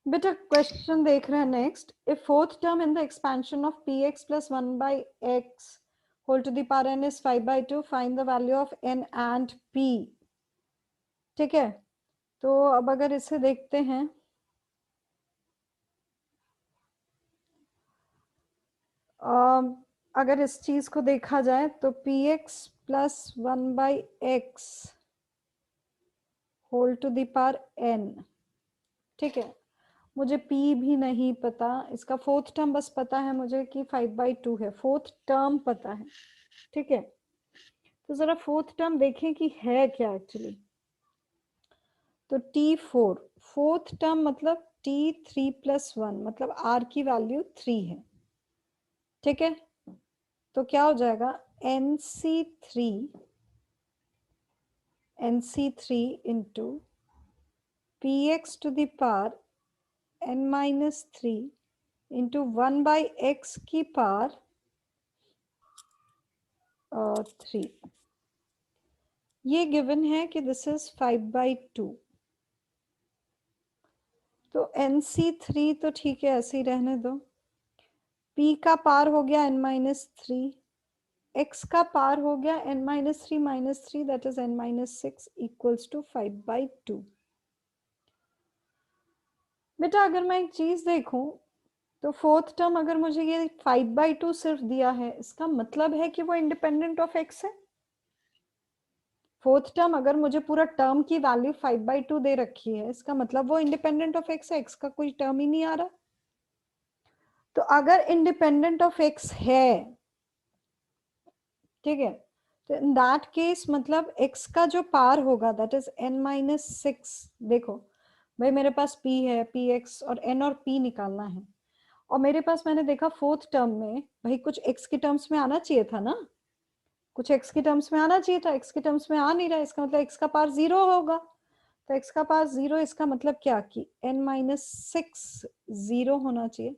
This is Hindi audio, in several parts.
बेटा क्वेश्चन देख रहे हैं next, a fourth term in the expansion of p x plus 1/x whole to the power n is 5/2, find the value of n and p। ठीक है, तो अब अगर इसे देखते हैं, अगर इस चीज को देखा जाए तो p x plus 1/x whole to the power n। ठीक है, मुझे p भी नहीं पता, इसका फोर्थ टर्म बस पता है मुझे कि 5/2 है, फोर्थ टर्म पता है। ठीक है, तो जरा फोर्थ टर्म देखें कि है क्या एक्चुअली। तो t4 फोर्थ टर्म मतलब t3+1 मतलब r की वैल्यू 3 है। ठीक है, तो क्या हो जाएगा nc3 into px to the power n-3 into 1/x की पावर 3। ये गिवन है कि दिस इज 5/2। तो nc3 तो ठीक है, ऐसे ही रहने दो। p का पार हो गया n-3, x का पार हो गया n-3 that is n-6 equals to 5/2। बेटा अगर मैं एक चीज देखूं तो फोर्थ टर्म अगर मुझे ये 5/2 सिर्फ दिया है, इसका मतलब है कि वो इंडिपेंडेंट ऑफ x है। फोर्थ टर्म अगर मुझे पूरा टर्म की वैल्यू 5/2 दे रखी है, इसका मतलब वो इंडिपेंडेंट ऑफ x है, x का कोई टर्म ही नहीं आ रहा। तो अगर इंडिपेंडेंट ऑफ x है, ठीक है, तो इन दैट केस मतलब x का जो पार होगा दैट इज n-6। देखो भाई मेरे पास p है, px और n और p निकालना है, और मेरे पास मैंने देखा फोर्थ टर्म में भाई कुछ x के टर्म्स में आना चाहिए था ना, कुछ x के टर्म्स में आना चाहिए था, x के टर्म्स में आ नहीं रहा, इसका मतलब x का पार 0 होगा। तो x का पार 0, इसका मतलब क्या कि n-6 0 होना चाहिए।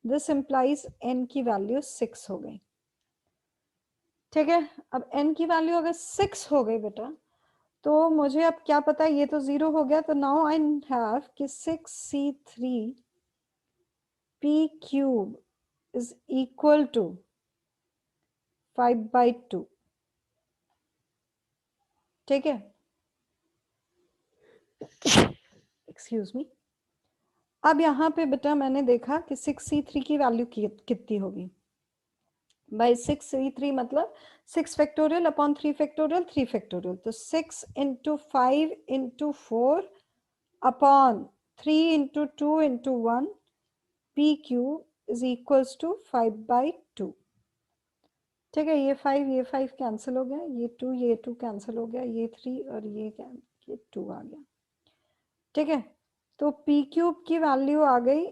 दिस इंप्लाइज n की वैल्यू 6 हो गई। ठीक है, अब n की वैल्यू अगर 6 हो गई बेटा, तो मुझे अब क्या पता है, ये तो 0 हो गया, तो नाउ आई हैव कि 6c3 p cube is equal to 5/2। ठीक है, एक्सक्यूज मी। अब यहाँ पे बेटा मैंने देखा कि 6c3 की वैल्यू कितनी होगी। बाई 6c3 मतलब 6 फैक्टोरियल अपॉन 3 फैक्टोरियल 3 फैक्टोरियल, तो 6 into 5 into 4 upon 3 into 2 into 1 p cube is equals to 5/2। ठीक है, ये 5 कैंसिल हो गया, ये 2 कैंसिल हो गया, ये 3 और ये 2 आ गया। ठीक है, तो p क्यूब की वैल्यू आ गई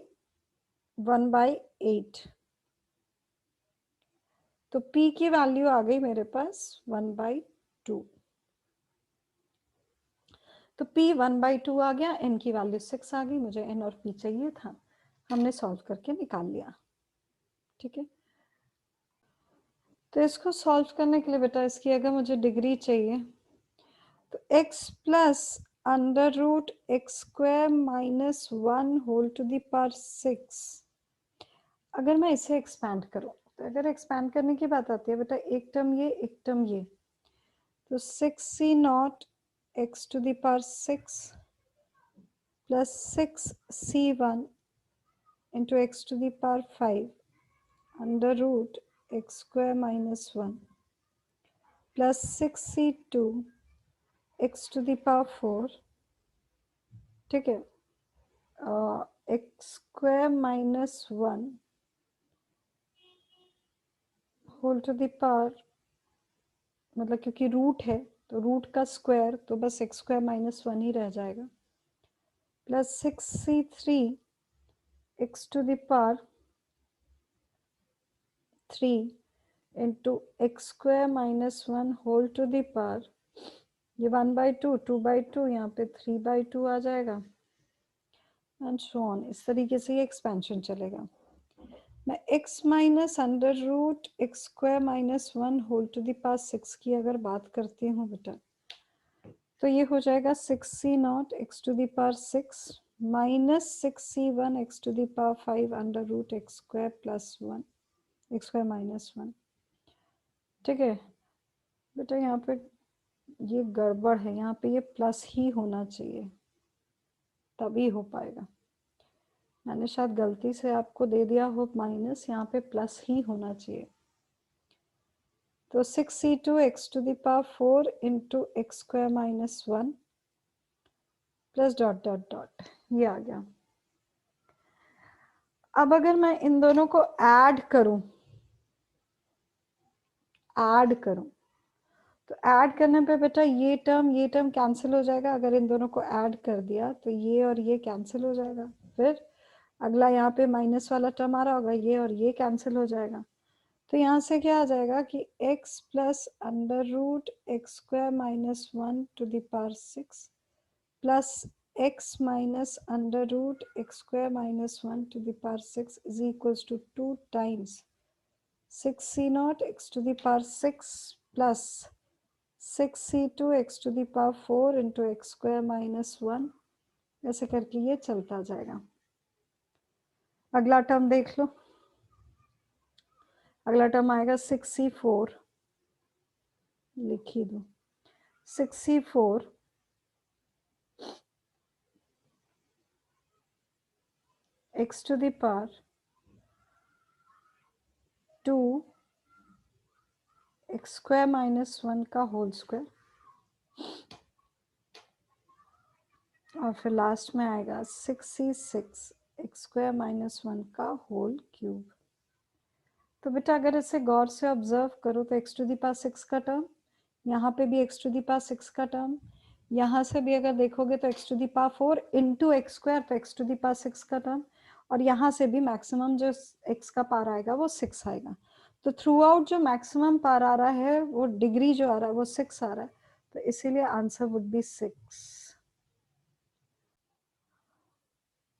1/8। तो p की वैल्यू आ गई मेरे पास 1/2। तो p 1/2 आ गया, n की वैल्यू 6 आ गई, मुझे n और p चाहिए था, हमने सॉल्व करके निकाल लिया। ठीक है, तो इसको सॉल्व करने के लिए बेटा इसकी अगर मुझे डिग्री चाहिए तो x plus under root x² - 1 whole to the power 6। अगर मैं इसे एक्सपैंड करूं, तो अगर एक्सपैंड करने की बात आती है बेटा, एक टर्म ये एक टर्म ये, तो 6c0 x to the power 6 plus 6c1 into x to the power 5 under root x² - 1 plus 6c2 x to the power 4। ठीक है, x² - 1 whole to the power, मतलब क्योंकि रूट है तो रूट का स्क्वायर, तो बस x² - 1 ही रह जाएगा, plus 6c3 x to the power 3 into x² - 1 whole to the power, ये 1/2 2/2, यहाँ पे 3/2 आ जाएगा एंड सो ऑन। इस तरीके से ये एक्सपेंशन चलेगा। मैं x minus under root x² - 1 whole to the power 6 की अगर बात करती हूँ बेटा, तो ये हो जाएगा 6c0 x to the power 6 minus 6c1 x to the power 5 under root x square plus 1 x square minus 1। ठीक है बेटा, यहाँ पे ये गड़बड़ है, यहाँ पे ये प्लस ही होना चाहिए तभी हो पाएगा। मैंने शायद गलती से आपको दे दिया हो माइनस, यहाँ पे प्लस ही होना चाहिए। तो 6c2 x to the power 4 into x square minus 1 plus dot dot dot, ये आ गया। अब अगर मैं इन दोनों को ऐड करूं तो ऐड करने पे बेटा ये टर्म कैंसिल हो जाएगा। अगर इन दोनों को ऐड कर दिया तो ये और ये कैंसिल हो जाएगा। फिर अगला यहाँ पे माइनस वाला टर्म आ रहा होगा, ये और ये कैंसिल हो जाएगा। तो यहाँ से क्या आ जाएगा कि x plus under root x square minus 1 to the power 6 plus x minus under root x square minus 1 to the power 6 is equals to 2 times 6c0 x to the power 6 plus 6c2 x to the power 4 into x square minus 1। ऐसे करके ये चलता जाएगा। अगला टर्म देख लो, अगला टर्म आएगा 6c4, लिख ही दो 6c4 x to the power 2 x square minus 1 का होल स्क्वायर, और फिर लास्ट में आएगा 6c6 एक्स स्क्वायर माइनस 1 का होल क्यूब। तो बेटा अगर इसे गौर से ऑब्जर्व करो तो x टू दी पावर 6 का टर्म, यहाँ पे भी x टू दी पावर 6 का टर्म, यहाँ से भी अगर देखोगे तो x to the power 4 into x square पे x टू दी पावर 6 का टर्म, और यहाँ से भी मैक्सिमम जो x का पार आएगा वो 6 आएगा। तो थ्रू आउट जो मैक्सिमम पार आ रहा है वो डिग्री जो आ रहा है वो 6 आ रहा है, तो इसीलिए answer would be 6।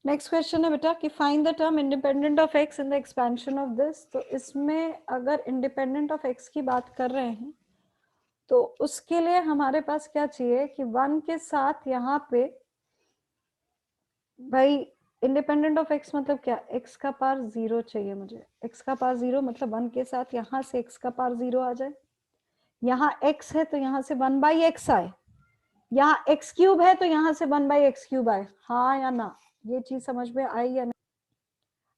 Next question है बेटा कि find the term independent of x in the expansion of this. तो इसमें अगर इंडिपेंडेंट ऑफ एक्स की बात कर रहे हैं तो उसके लिए हमारे पास क्या चाहिए कि 1 के साथ यहाँ पे भाई इंडिपेंडेंट ऑफ एक्स मतलब क्या, एक्स का पार 0 चाहिए मुझे। एक्स का पार 0 मतलब 1 के साथ यहाँ से एक्स का पार 0 आ जाए। यहाँ एक्स है तो यहाँ से 1 बाई एक्स आए, यहाँ एक्स क्यूब है तो यहाँ से 1 बाई एक्स क्यूब आए। हाँ या ना, ये चीज समझ में आई या नहीं?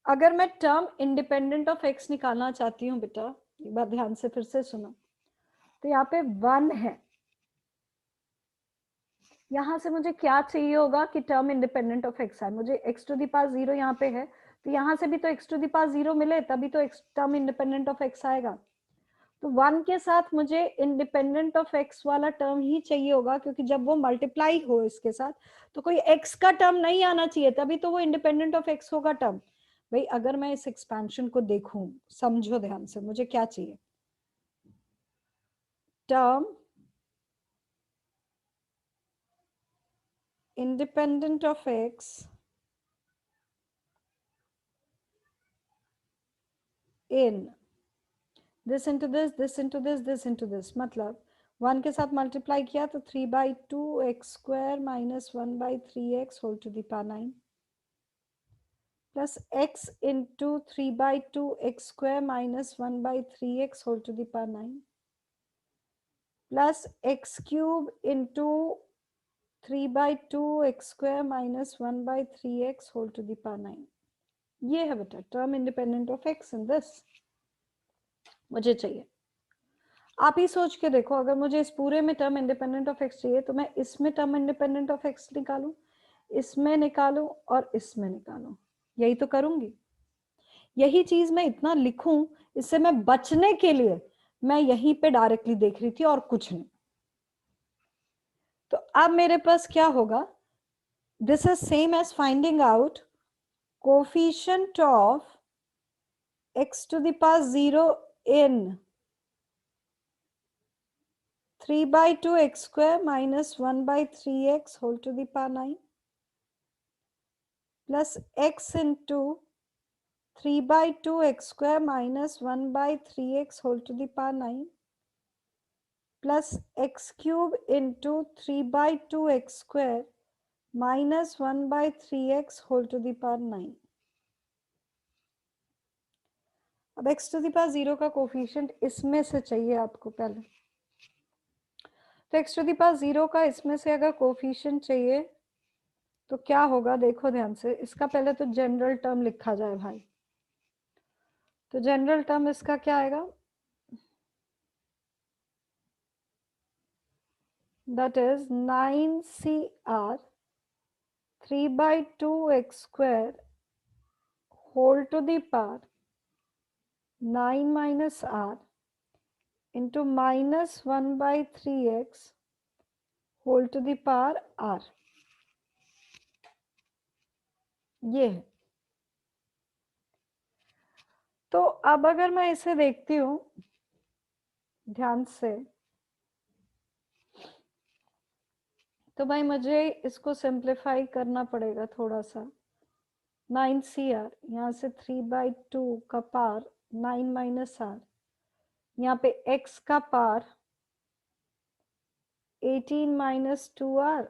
अगर मैं टर्म इंडिपेंडेंट ऑफ एक्स निकालना चाहती हूँ बेटा, एक बार ध्यान से फिर से सुनो, तो यहाँ पे 1 है, यहाँ से मुझे क्या चाहिए होगा कि टर्म इंडिपेंडेंट ऑफ एक्स आए। मुझे एक्स टू दी पावर 0 यहाँ पे है, तो यहाँ से भी तो एक्स टू दी पावर 0 मिले तभी तो टर्म इंडिपेंडेंट ऑफ एक्स आएगा। तो 1 के साथ मुझे इंडिपेंडेंट ऑफ एक्स वाला टर्म ही चाहिए होगा, क्योंकि जब वो मल्टीप्लाई हो इसके साथ तो कोई एक्स का टर्म नहीं आना चाहिए, तभी तो वो इंडिपेंडेंट ऑफ एक्स होगा टर्म। भाई अगर मैं इस एक्सपेंशन को देखूं, समझो ध्यान से, मुझे क्या चाहिए, term independent of x in this into this, this into this, this into this, मतलब 1 के साथ मल्टीप्लाई किया तो 3/2 x square minus 1/3 x whole to the power 9 plus x into 3/2 x square minus 1/3 x whole to the power 9 plus x cube into 3/2 x square minus 1/3 x whole to the power 9। ये है बेटा term independent of x in this मुझे चाहिए। आप ही सोच के देखो, अगर मुझे इस पूरे में टर्म इंडिपेंडेंट ऑफ एक्स चाहिए तो मैं इसमें टर्म इंडिपेंडेंट ऑफ एक्स निकालूं, इसमें निकालूं और इसमें निकालूं, यही तो करूंगी। यही चीज मैं इतना लिखूं, इससे मैं बचने के लिए मैं यहीं पे डायरेक्टली देख रही थी और कुछ नहीं। तो अब मेरे पास क्या होगा, this is same as finding out coefficient of x to the power 0 in 3/2 x square minus 1/3 x whole to the power 9 plus x into 3/2 x square minus 1/3 x whole to the power 9 plus x cube into 3/2 x square minus 1/3x whole to the power 9। अब x टू द पावर 0 का कोफिशिएंट इसमें से चाहिए आपको पहले, तो x टू द पावर 0 का इसमें से अगर कोफिशिएंट चाहिए तो क्या होगा, देखो ध्यान से। इसका पहले तो जनरल टर्म लिखा जाए भाई, तो जनरल टर्म इसका क्या आएगा, that is 9CR 3/2x square whole to the power 9 minus r into minus 1/3x whole to the power r, ये है। तो अब अगर मैं इसे देखती हूं ध्यान से, तो भाई मुझे इसको सिंप्लीफाई करना पड़ेगा थोड़ा सा। 9CR यहाँ से 3/2 का पार 9 माइनस आर, यहाँ पे x का पार 18 माइनस 2r,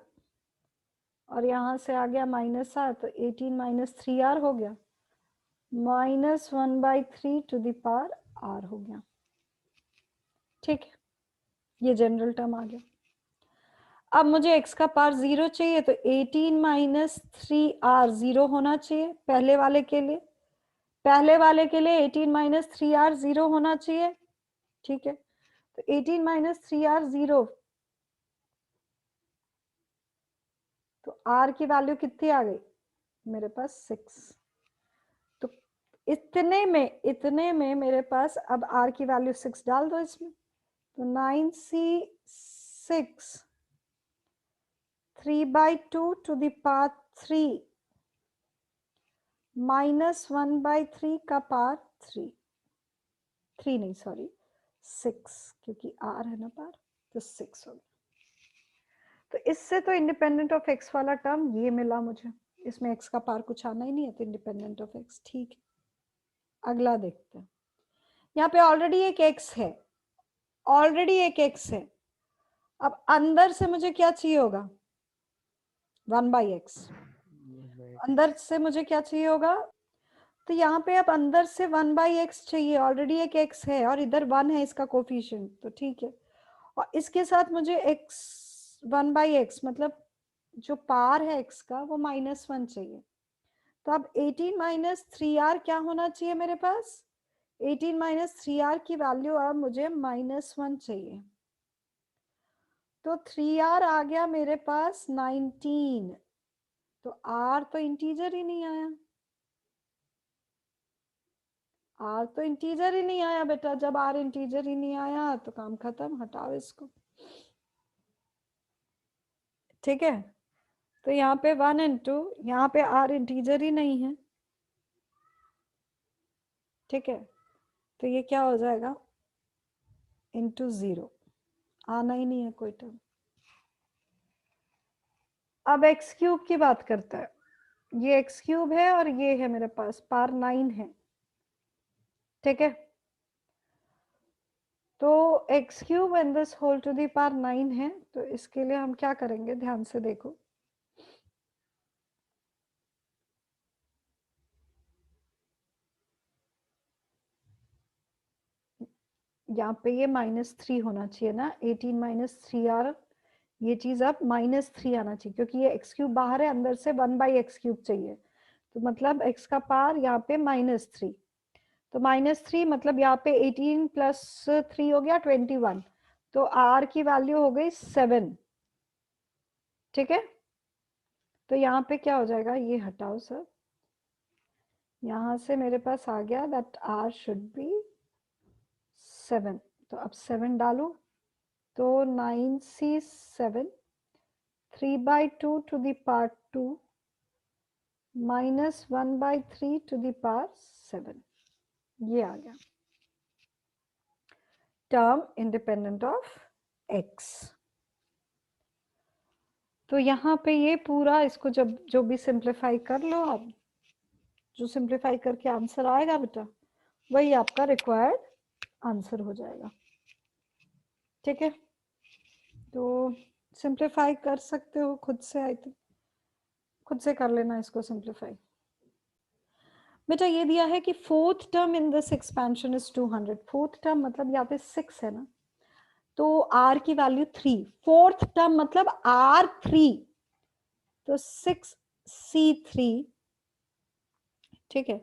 और यहाँ से आ गया माइनस आर, तो 18 माइनस 3r हो गया, minus 1/3 to the power r हो गया। ठीक है, ये जनरल टर्म आ गया। अब मुझे x का पावर 0 चाहिए, तो 18 माइनस 3r 0 होना चाहिए पहले वाले के लिए, पहले वाले के लिए 18 माइनस 3r 0 होना चाहिए। ठीक है, तो 18 माइनस 3r 0, तो r की वैल्यू कितनी आ गई मेरे पास 6। तो इतने में मेरे पास अब r की वैल्यू 6 डाल दो इसमें, तो 9C6 3/2 to the power 3 minus 1/3 का पावर 3 नहीं सॉरी 6, क्योंकि r है ना पावर, तो 6 हो गया। तो इससे तो इंडिपेंडेंट ऑफ x वाला टर्म ये मिला मुझे, इसमें x का पावर कुछ आना ही नहीं है, तो इंडिपेंडेंट ऑफ x। ठीक है, अगला देखते हैं। यहाँ पे ऑलरेडी एक x है, ऑलरेडी एक x है। अब अंदर से मुझे क्या चाहिए होगा, 1/x। अंदर से मुझे क्या चाहिए होगा, तो यहाँ पे अब अंदर से 1/x चाहिए, ऑलरेडी एक x है और इधर 1 है इसका कोफिशिएंट, तो ठीक है। और इसके साथ मुझे x 1/x मतलब जो पार है x का वो -1 चाहिए। तो अब 18 माइनस 3r क्या होना चाहिए मेरे पास, 18 माइनस 3r की वैल्यू अब मुझे -1 चाहिए, तो 3r आ गया मेरे पास 19। तो r तो इंटीजर ही नहीं आया, r तो इंटीजर ही नहीं आया बेटा। जब r इंटीजर ही नहीं आया तो काम खत्म, हटाओ इसको। ठीक है, तो यहाँ पे 1 and 2, यहाँ पे r इंटीजर ही नहीं है। ठीक है, तो ये क्या हो जाएगा, इंटू 0, आना ही नहीं है कोई टर्म। अब एक्स क्यूब की बात करता है, ये एक्स क्यूब है और ये है मेरे पास पावर 9 है। ठीक है, तो x cube and this whole to the power 9 है, तो इसके लिए हम क्या करेंगे, ध्यान से देखो। यहाँ पे ये -3 होना चाहिए ना, 18 माइनस 3r, ये चीज अब -3 आना चाहिए, क्योंकि ये एक्स क्यूब बाहर है, अंदर से 1/x क्यूब चाहिए, तो मतलब x का पावर यहाँ पे -3, तो -3 मतलब यहाँ पे 18 प्लस 3 हो गया 21, तो r की वैल्यू हो गई 7। ठीक है, तो यहाँ पे क्या हो जाएगा, ये हटाओ सर, यहाँ से मेरे पास आ गया दैट r शुड बी 7। तो अब 7 डालो, तो 9C7 3/2 to the power 2 minus 1/3 to the power 7, ये आ गया टर्म इंडिपेंडेंट ऑफ x। तो यहाँ पे ये पूरा इसको जब जो भी सिंप्लीफाई कर लो आप, जो सिंप्लीफाई करके आंसर आएगा बेटा वही आपका रिक्वायर्ड आंसर हो जाएगा। ठीक है, तो सिंप्लीफाई कर सकते हो खुद से आई थिंक। खुद से कर लेना इसको सिंप्लीफाई। बेटा ये दिया है कि fourth term in this expansion is 200। Fourth term मतलब यहाँ पे 6 है ना, तो r की वैल्यू 3। फोर्थ टर्म मतलब r3, तो 6c3, ठीक है।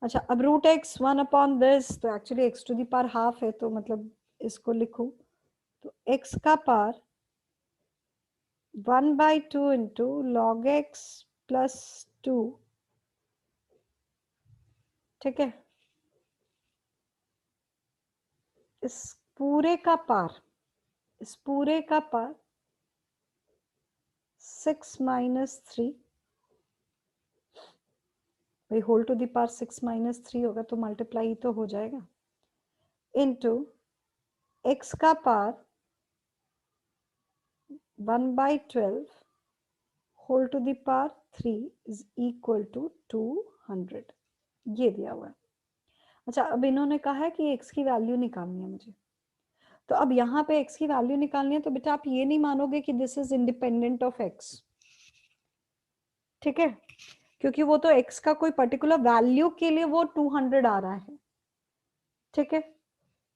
अच्छा, अब रूट एक्स 1/this, तो actually x to the power half है, तो मतलब इसको लिखूं तो x का power 1/2 into log x plus 2, ठीक है। इस पूरे का पार, इस पूरे का पार 6 - 3, भाई होल टू द पावर 6 - 3 होगा तो मल्टीप्लाई ही तो हो जाएगा, इनटू x का power 1/12 whole to the power 3 is equal to 200, ये दिया हुआ है। अच्छा, अब इन्होंने कहा है कि x की वैल्यू निकालनी है मुझे, तो अब यहाँ पे x की वैल्यू निकालनी है, तो बेटा आप ये नहीं मानोगे कि this is independent of x, ठीक है, क्योंकि वो तो x का कोई पर्टिकुलर वैल्यू के लिए वो 200 आ रहा है, ठीक है।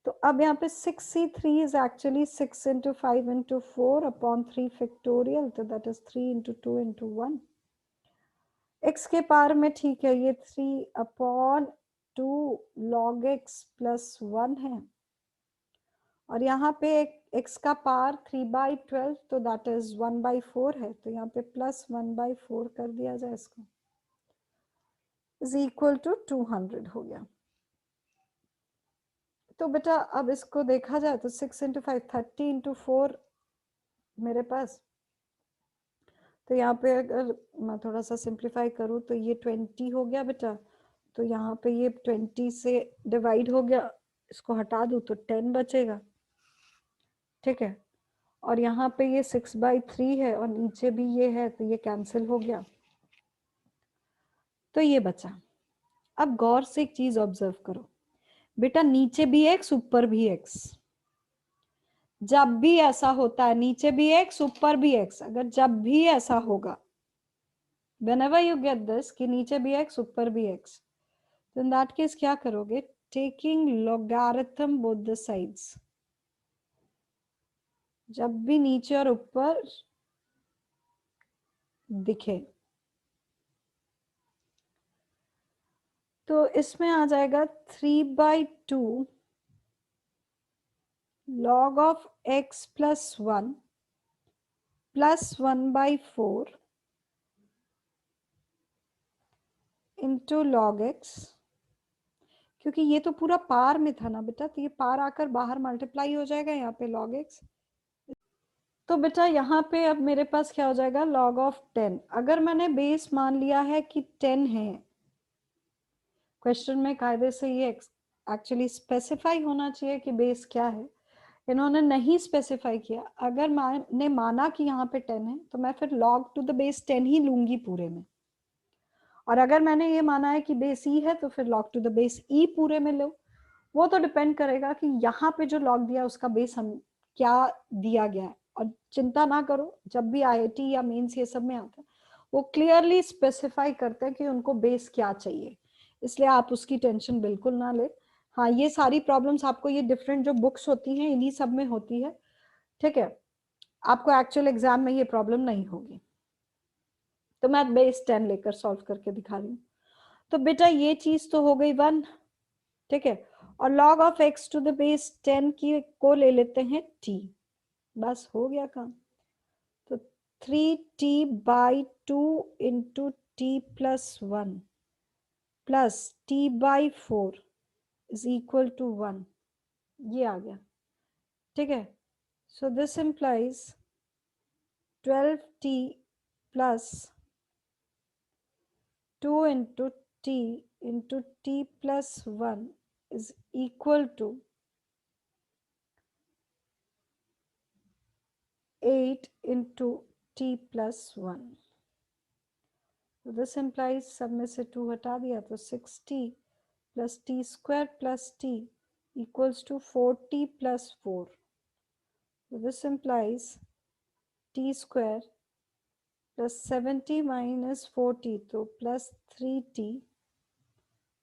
तो अब यहाँ पे 6c3 is actually 6 into 5 into 4 upon 3 factorial, तो that is 3 into 2 into 1। x के पार में, ठीक है, ये 3/2 log x प्लस 1 है, और यहाँ पे x का पार 3/12, तो दैट इज 1/4 है, तो यहाँ पे प्लस 1/4 कर दिया जाए इसको, इज इक्वल टू 200 हो गया। तो बेटा अब इसको देखा जाए तो 6 इंटू 5 30 इंटू 4 मेरे पास, तो यहाँ पे अगर मैं थोड़ा सा सिंप्लीफाई करूँ तो ये 20 हो गया बेटा, तो यहाँ पे ये 20 से डिवाइड हो गया, इसको हटा दूँ तो 10 बचेगा, ठीक है। और यहाँ पे ये 6/3 है और नीचे भी ये है, तो ये कैंसिल हो गया, तो ये बचा। अब गौर से एक चीज ऑब्जर्व करो बेटा, नीचे भी x ऊपर भी x, जब भी ऐसा होता है नीचे भी x ऊपर भी x, अगर जब भी ऐसा होगा, whenever you get this कि नीचे भी x ऊपर भी x, तो in that case क्या करोगे, taking logarithm both the sides, जब भी नीचे और ऊपर दिखे, तो इसमें आ जाएगा 3/2 log of x plus 1 plus 1/4 into log x, क्योंकि ये तो पूरा पार में था ना बेटा, तो ये पार आकर बाहर मल्टीप्लाई हो जाएगा यहाँ पे log x, तो बेटा यहाँ पे अब मेरे पास क्या हो जाएगा, log of 10। अगर मैंने बेस मान लिया है कि 10 है, क्वेश्चन में कायदे से ये एक्चुअली स्पेसिफाई होना चाहिए कि बेस क्या है, इन्होंने नहीं स्पेसिफाई किया। अगर मैंने माना कि यहाँ पे 10 है, तो मैं फिर log टू द बेस 10 ही लूंगी पूरे में, और अगर मैंने ये माना है कि बेस ई है, तो फिर log टू द बेस ई पूरे में लो। वो तो डिपेंड करेगा कि यहाँ पे जो लॉग दिया उसका बेस हम क्या दिया गया है, और चिंता ना करो, जब भी आईआईटी या मेंस ये सब में आता है, वो क्लियरली स्पेसिफाई करते हैं कि उनको बेस क्या चाहिए, इसलिए आप उसकी टेंशन बिल्कुल ना ले। हाँ, ये सारी प्रॉब्लम्स आपको ये डिफरेंट जो बुक्स होती हैं इन्हीं सब में होती है, ठीक है, आपको एक्चुअल एग्जाम में ये प्रॉब्लम नहीं होगी। तो मैं बेस 10 लेकर सॉल्व करके दिखा रही हूँ। तो बेटा ये चीज तो हो गई 1, ठीक है, और log of x to the base 10 की को ले लेते हैं t, बस हो गया काम। तो 3t/2 into t plus 1 plus t/4 is equal to 1, ये आ गया, ठीक है। So this implies 12t plus 2 into t plus 1 is equal to 8 into t plus 1. So this implies सब में से 2 हटा दिया तो 6t plus t square plus t equals to 4t plus 4. So this implies t square plus 70 minus 40, तो plus 3t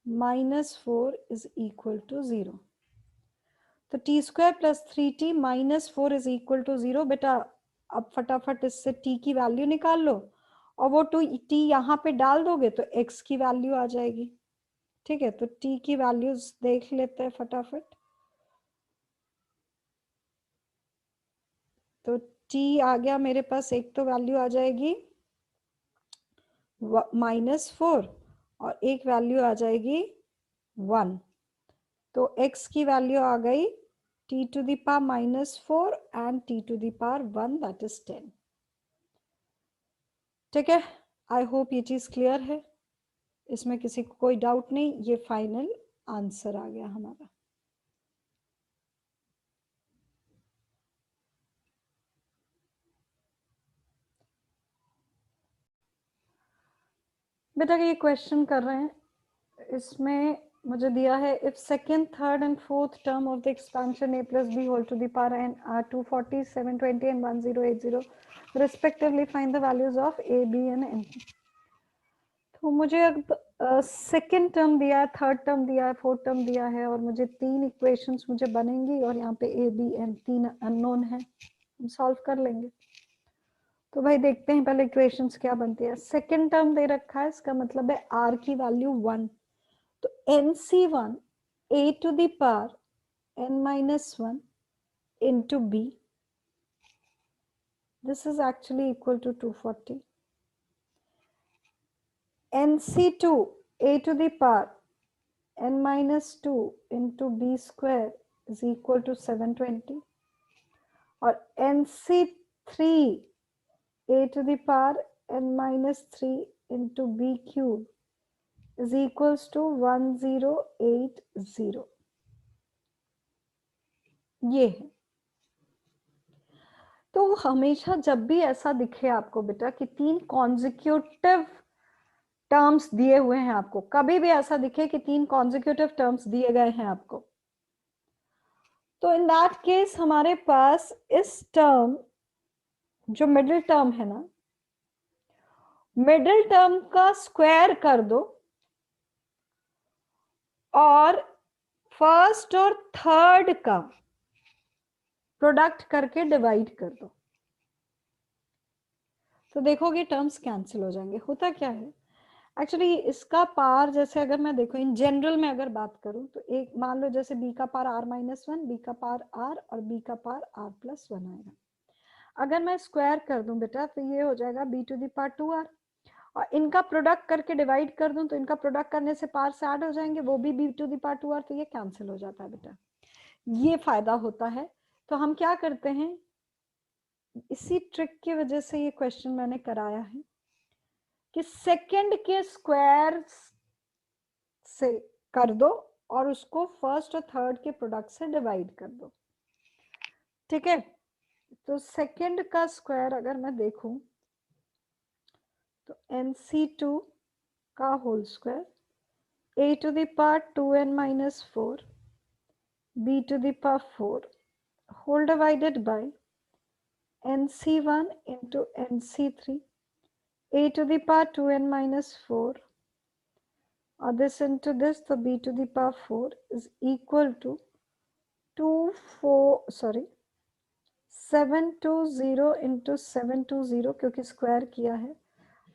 minus 4 is equal to 0। तो t square plus 3t minus 4 is equal to 0। बेटा अब फटाफट इससे t की वैल्यू निकाल लो, और वो t यहाँ पे डाल दोगे तो x की वैल्यू आ जाएगी। ठीक है, तो t की वैल्यूज देख लेते हैं फटाफट। तो t आ गया मेरे पास, एक तो वैल्यू आ जाएगी -4 और एक वैल्यू आ जाएगी 1। तो x की वैल्यू आ गई t to the power -4 and t to the power 1, that is 10। ठीक है, आई होप ये चीज क्लियर है, इसमें किसी को कोई डाउट नहीं। ये फाइनल आंसर आ गया हमारा। बेटा ये क्वेश्चन कर रहे हैं, इसमें मुझे दिया है if second, third and fourth term of the expansion a plus b whole to the power n are 240, 720 and 1080 respectively find the values of a, b and n। तो मुझे अब सेकंड टर्म दिया है, थर्ड टर्म दिया है, फोर्थ टर्म दिया है, और मुझे 3 इक्वेशंस मुझे बनेंगी, और यहाँ पे a, b, n 3 अननोन है, हम सॉल्व कर लेंगे। तो भाई देखते हैं पहले इक्वेशंस क्या बनती है। सेकंड टर्म दे रखा है, इसका मतलब है r की वैल्यू 1, तो nc1 a to the power n minus 1 into b, this is actually equal to 240. nc2 a to the power n minus 2 into b square is equal to 720, और nc3 a to the power n minus 3 into b cube is equals to 1080। ये है। तो हमेशा जब भी ऐसा दिखे आपको बेटा कि 3 कॉन्जिक्यूटिव टर्म्स दिए हुए हैं आपको, कभी भी ऐसा दिखे कि 3 कॉन्जिक्यूटिव टर्म्स दिए गए हैं आपको, तो इन दैट केस हमारे पास इस टर्म, जो मिडिल टर्म है ना, मिडिल टर्म का स्क्वायर कर दो और फर्स्ट और थर्ड का प्रोडक्ट करके डिवाइड कर दो, तो देखोगे टर्म्स कैंसिल हो जाएंगे। होता क्या है एक्चुअली, इसका पार जैसे अगर मैं देखो इन जनरल में अगर बात करूं, तो एक मान लो जैसे b का पार r-1, b का पार r और b का पार r+1 आएगा। अगर मैं स्क्वायर कर दूं बेटा तो ये हो जाएगा b to the power 2r, और इनका प्रोडक्ट करके डिवाइड कर दूं तो इनका प्रोडक्ट करने से पार से ऐड हो जाएंगे, वो भी b to the power 2r, तो ये कैंसिल हो जाता है बेटा। ये फायदा होता है। तो हम क्या करते हैं, इसी ट्रिक की वजह से ये क्वेश्चन मैंने कराया है कि सेकंड के स्क्वायर से कर दो और उसको फर्स्ट और थर्ड के प्रोडक्ट से डिवाइड कर दो। ठीक है, तो सेकंड का स्क्वायर अगर मैं देखूं तो nc2 का whole square a to the power 2n minus 4 b to the power 4 whole divided by nc1 into nc3 a to the power 2n minus 4 or this into this, so b to the power 4 is equal to 720 into 720 क्योंकि स्क्वायर किया है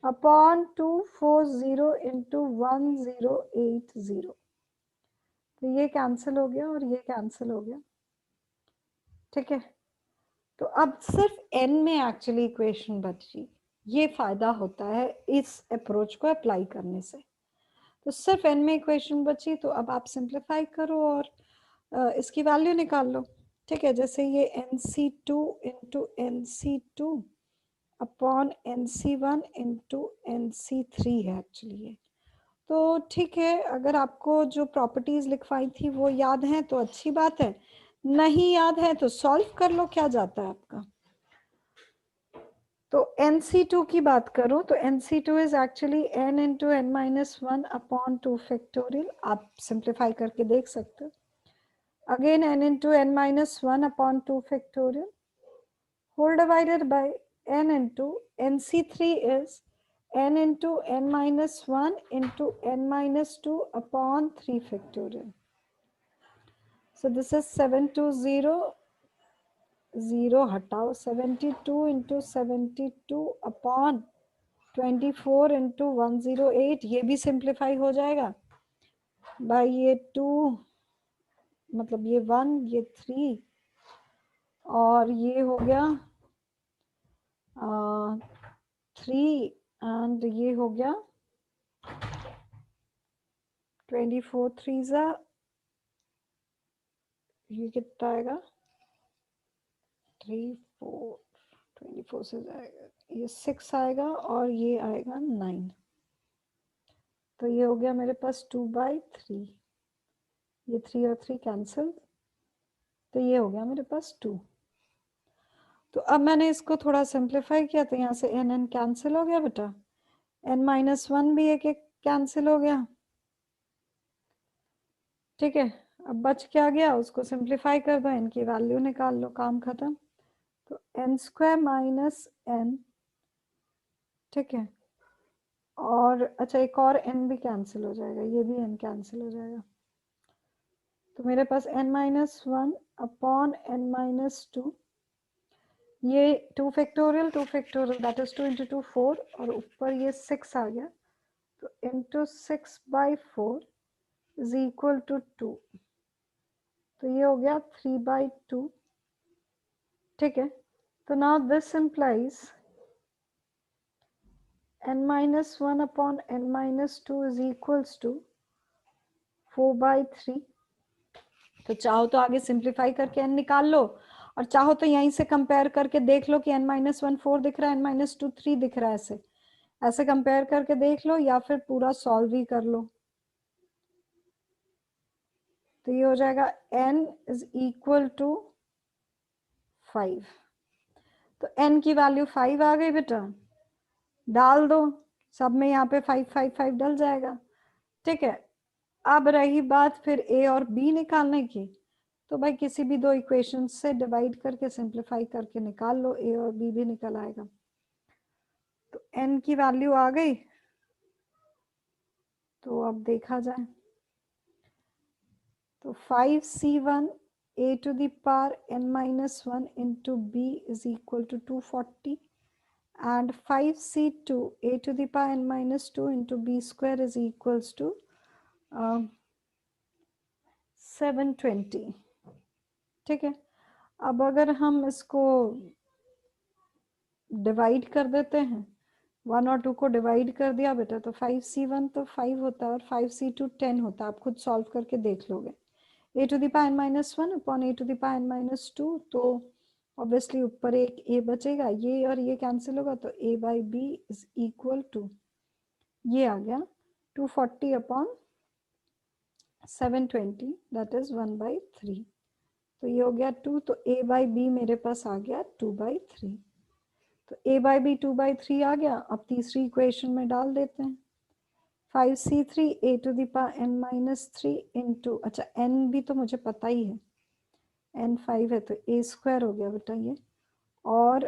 अपॉन 240 into 1080। तो ये कैंसिल हो गया और ये कैंसिल हो गया। ठीक है, तो अब सिर्फ n में एक्चुअली इक्वेशन बची। ये फायदा होता है इस अप्रोच को अप्लाई करने से। तो सिर्फ n में इक्वेशन बची, तो अब आप सिंप्लीफाई करो और इसकी वैल्यू निकाल लो। ठीक है, जैसे ये nc2 into nc2 upon nc1 into nc3 है एक्चुअली ये। तो ठीक है, अगर आपको जो प्रॉपर्टीज लिखवाई थी वो याद है तो अच्छी बात है, नहीं याद है तो सॉल्व कर लो, क्या जाता है आपका। तो nc2 की बात करूं तो nc2 is actually n into n minus 1 upon 2 factorial. आप सिंप्लीफाई करके देख सकते हो। Again n into n minus 1 upon 2 factorial whole divided by n into nc3 is n into n minus 1 into n minus 2 upon 3 factorial. So this is 720, 0 हटाओ, 72 into 72 upon 24 into 108, ये भी सिंप्लीफाई हो जाएगा बाई ये 2, मतलब ये 1, ये 3 और ये हो गया 3 एंड ये हो गया 24 3 ये कितना आएगा 3 4 24 से जाएगा ये 6 आएगा और ये आएगा 9, तो ये हो गया मेरे पास 2/3, ये 3 और 3 कैंसिल, तो ये हो गया मेरे पास 2। तो अब मैंने इसको थोड़ा सिंप्लीफाई किया तो यहाँ से n n कैंसिल हो गया बेटा, n माइनस 1 भी एक एक कैंसिल हो गया, ठीक है। अब बच क्या गया, उसको सिंप्लीफाई कर दो, n की वैल्यू निकाल लो, काम खत्म। तो n स्क्वायर माइनस n, ठीक है, और अच्छा एक और n भी कैंसिल हो जाएगा, ये भी n कैंसिल हो जाएगा, तो मेरे पास n minus 1 upon n minus 2, ये 2 फैक्टोरियल दैट इज 2 इंटू 2 4 और ऊपर ये 6 आ गया, तो इंटू 6/4 इज इक्वल टू 2, तो ये हो गया 3/2, ठीक है। तो now this implies n minus 1 upon n minus 2 is equals to 4/3। तो चाहो तो आगे सिंप्लीफाई करके n निकाल लो, और चाहो तो यहीं से कंपेयर करके देख लो कि n minus 1 4 दिख रहा है, n minus 2 3 दिख रहा है, ऐसे ऐसे कंपेयर करके देख लो, या फिर पूरा सॉल्व ही कर लो। तो ये हो जाएगा n is equal to 5, तो n की वैल्यू 5 आ गई बेटा, डाल दो सब में, यहाँ पे 5 5 5 डल जाएगा, ठीक है। अब रही बात फिर a और b निकालने की, तो भाई किसी भी दो इक्वेशन से डिवाइड करके सिंप्लीफाई करके निकाल लो, a और b भी निकल आएगा। तो n की वैल्यू आ गई, तो अब देखा जाए, तो 5c1 a to the power n minus 1 into b is equal to 240 and 5c2 a to the power n minus 2 into b square is equals to 720, ठीक है। अब अगर हम इसको डिवाइड कर देते हैं, 1 और 2 को डिवाइड कर दिया बेटा, तो 5c1 तो 5 होता है और 5c2 10 होता है, आप खुद सॉल्व करके देख लोगे। a to the power n minus 1 upon a to the power n minus 2, तो ऑब्वियसली ऊपर एक a बचेगा, ये और ये कैंसिल होगा, तो a/b इज इक्वल टू ये आ गया 240 अपॉन 720 दैट इज 1/3, तो ये हो गया 2, तो a/b मेरे पास आ गया 2/3, तो a/b 2/3 आ गया। अब तीसरी इक्वेशन में डाल देते हैं, 5c3 a to the power n minus 3 into, अच्छा n भी तो मुझे पता ही है, n 5 है, तो a स्क्वायर हो गया बेटा ये, और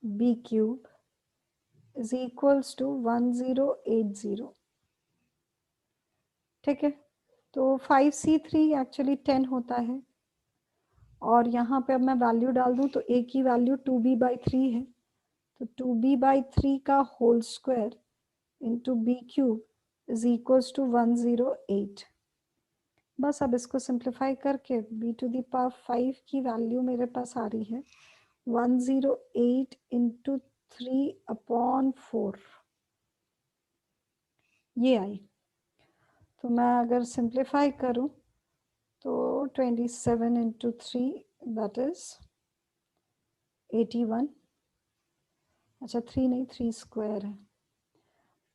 b cube is equals to 1080, ठीक है। तो 5c3 एक्चुअली 10 होता है, और यहाँ पे अब मैं वैल्यू डाल दूँ तो a की वैल्यू 2b/3 है, तो 2b/3 का whole square into b cube is equals to 108। बस अब इसको सिंप्लीफाई करके b टू द पावर 5 की वैल्यू मेरे पास आ रही है 108 इंटू 3/4, ये आई। तो मैं अगर सिंप्लीफाई करूं तो 27 इंटू 3 दैट इज 81, अच्छा 3 नहीं 3 स्क्वायर है,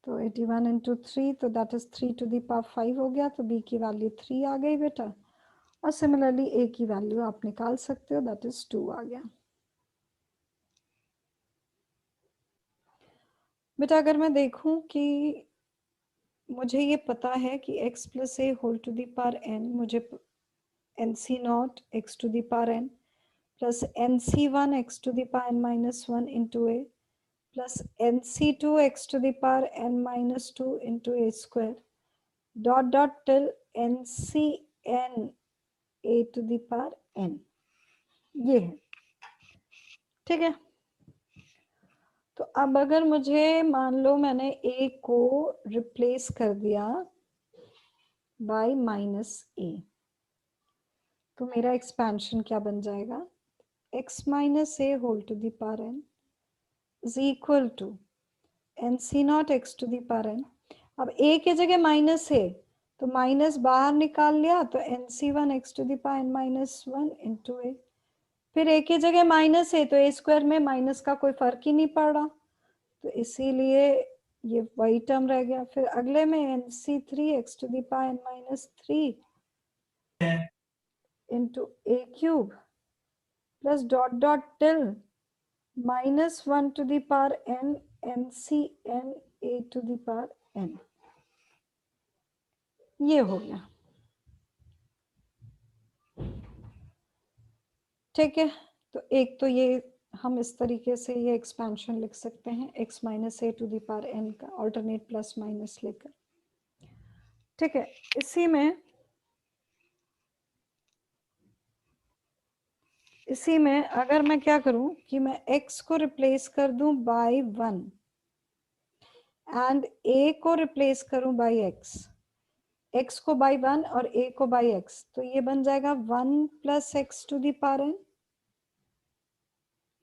तो 81 इंटू 3 तो that is 3 to the power 5 हो गया, तो b की वैल्यू 3 आ गई बेटा, और सिमिलरली a की वैल्यू आप निकाल सकते हो, दैट इज 2 आ गया बेटा। अगर मैं देखूं कि मुझे ये पता है कि x + a whole to the power n, मुझे nc not x to the power n plus nc1 x to the power n minus 1 into a plus nc2 x to the power n minus 2 into a square dot dot till ncn a to the power n. ये है, ठीक है। तो अब अगर मुझे मान लो मैंने a को रिप्लेस कर दिया बाय माइनस a, तो मेरा एक्सपेंशन क्या बन जाएगा, x minus a whole to the power n is equal to nc not x to the power n। अब a के जगह माइनस है तो माइनस बाहर निकाल लिया तो nc1 x to the power n minus 1 into a, फिर a की जगह माइनस है तो a स्क्वायर में माइनस का कोई फर्क ही नहीं पड़ रहा, तो इसीलिए ये वही टर्म रह गया। फिर अगले में nc3 x to the power n minus 3 into a cube plus dot dot till minus 1 to the power n ncn a to the power n। ये हो गया, ठीक है। तो एक तो ये हम इस तरीके से ये एक्सपेंशन लिख सकते हैं x minus A to the power n का ऑल्टरनेट प्लस माइनस लेकर, ठीक है। इसी में अगर मैं क्या करूं कि मैं x को रिप्लेस कर दूं बाय 1 एंड a को रिप्लेस करूं बाय x को बाय 1 और a को बाय x, तो ये बन जाएगा 1 plus x to the power n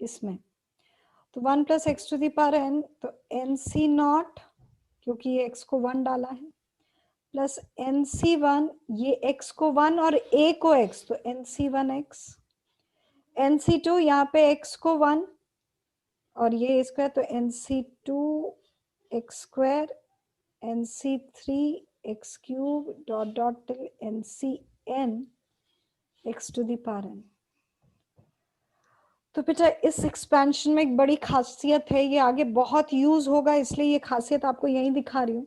इसमें, तो 1 plus x to the power n, तो nc नॉट क्योंकि ये x को 1 डाला है प्लस nc1, ये x को 1 और a को x, तो nc1x, nc2 यहाँ पे x को 1 और ये स्क्वायर, तो nc2x square nc3x cube dot dot till ncn x to the power n। तो बेटा इस एक्सपेंशन में एक बड़ी खासियत है, ये आगे बहुत यूज होगा इसलिए ये खासियत आपको यहीं दिखा रही हूँ।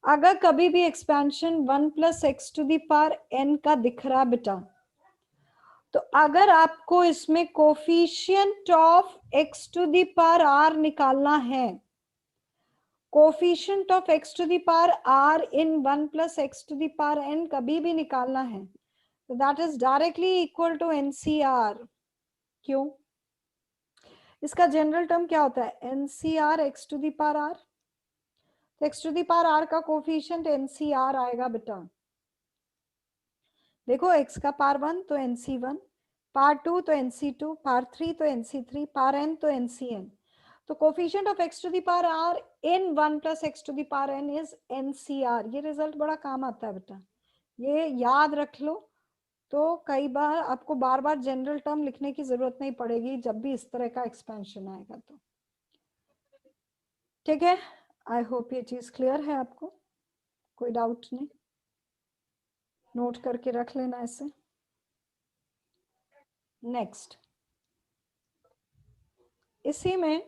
अगर कभी भी expansion 1 plus x to the power n का दिख रहा बेटा, तो अगर आपको इसमें coefficient of x to the power r निकालना है, coefficient of x to the power r in 1 plus x to the power n कभी भी निकालना है, तो that is directly equal to NCR। क्यों? इसका जनरल टर्म क्या होता है, NCR x to the power r, तो x to the power r का कोफिशिएंट NCR आएगा बेटा। देखो x का पावर 1 तो NC1, पावर 2 तो NC2, पावर 3 तो NC3, पावर n तो NCn, तो coefficient of x to the power r in 1 plus x to the power n is NCR। ये रिजल्ट बड़ा काम आता है बेटा, ये याद रख लो, तो कई बार आपको बार बार जनरल टर्म लिखने की जरूरत नहीं पड़ेगी जब भी इस तरह का एक्सपेंशन आएगा तो, ठीक है। आई होप ये चीज क्लियर है आपको, कोई डाउट नहीं, नोट करके रख लेना ऐसे। नेक्स्ट, इसी में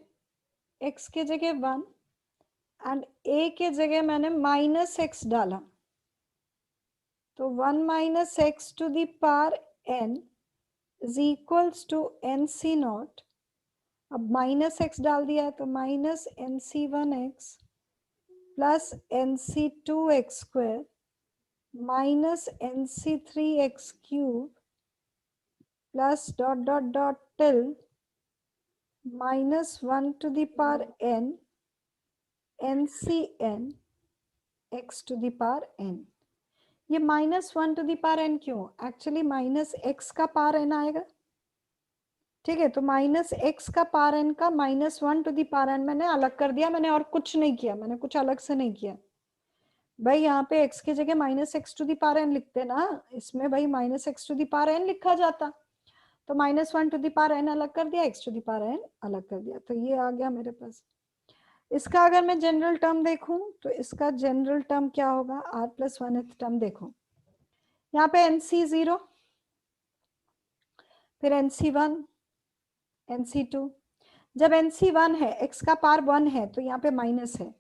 x के जगह 1 एंड a के जगह मैंने माइनस एक्स डाला, तो 1 minus x to the power n is equals to nc not, अब माइनस एक्स डाल दिया है तो minus nc1x plus nc2x square minus nc3x cube plus dot dot dot till minus 1 to the power n ncn x to the power n। ये minus 1 to the power n क्यों, एक्चुअली माइनस x का पावर n आएगा, ठीक है। तो माइनस एक्स का पावर n का minus 1 to the power n मैंने अलग कर दिया, मैंने और कुछ नहीं किया, मैंने कुछ अलग से नहीं किया भाई। यहाँ पे x की जगह minus x to the power n लिखते ना, इसमें भाई minus x to the power n लिखा जाता, तो minus 1 to the power n अलग कर दिया, x to the power n अलग कर दिया, तो ये आ गया मेरे पास। इसका अगर मैं जनरल टर्म देखूं तो इसका जनरल टर्म क्या होगा, r प्लस 1th टर्म देखो, यहाँ पे nc0, फिर nc1, nc2, जब nc1 है, x का पावर 1 है तो यहाँ पे माइनस है,